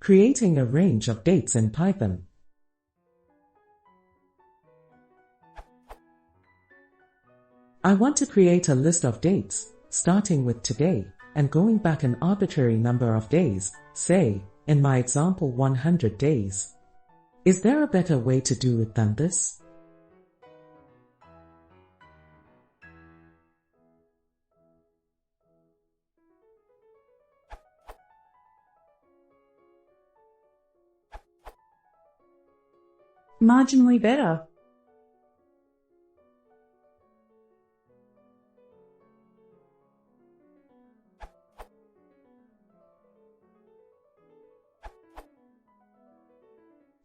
Creating a range of dates in Python. I want to create a list of dates, starting with today, and going back an arbitrary number of days, say, in my example 100 days. Is there a better way to do it than this? Marginally better.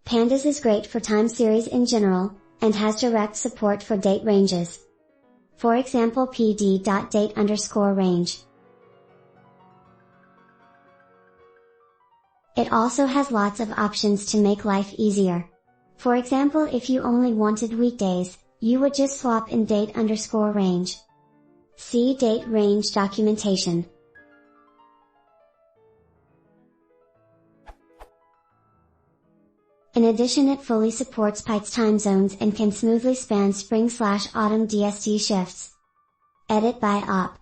Pandas is great for time series in general, and has direct support for date ranges. For example pd.date_range. It also has lots of options to make life easier. For example, if you only wanted weekdays, you would just swap in date_range. See date range documentation. In addition, it fully supports Python's time zones and can smoothly span spring/autumn DST shifts. Edit by op.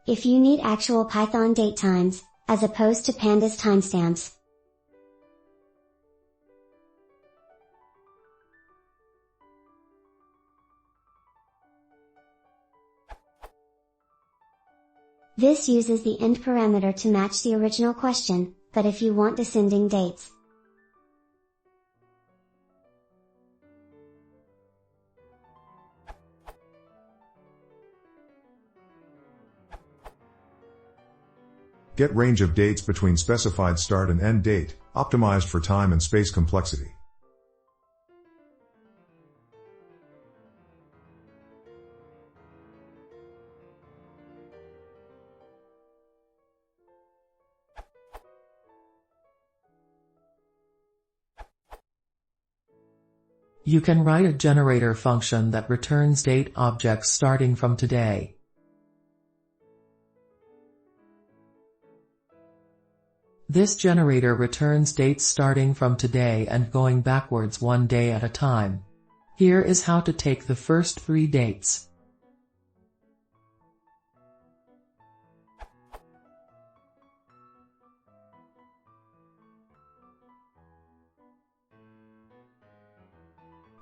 If you need actual Python date times, as opposed to Pandas timestamps. This uses the end parameter to match the original question, but if you want descending dates. Get range of dates between specified start and end date, optimized for time and space complexity. You can write a generator function that returns date objects starting from today. This generator returns dates starting from today and going backwards one day at a time. Here is how to take the first 3 dates.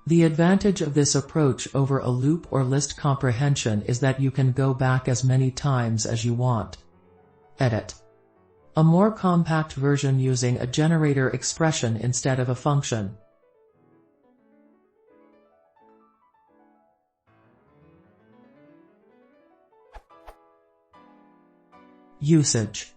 The advantage of this approach over a loop or list comprehension is that you can go back as many times as you want. Edit. A more compact version using a generator expression instead of a function. Usage.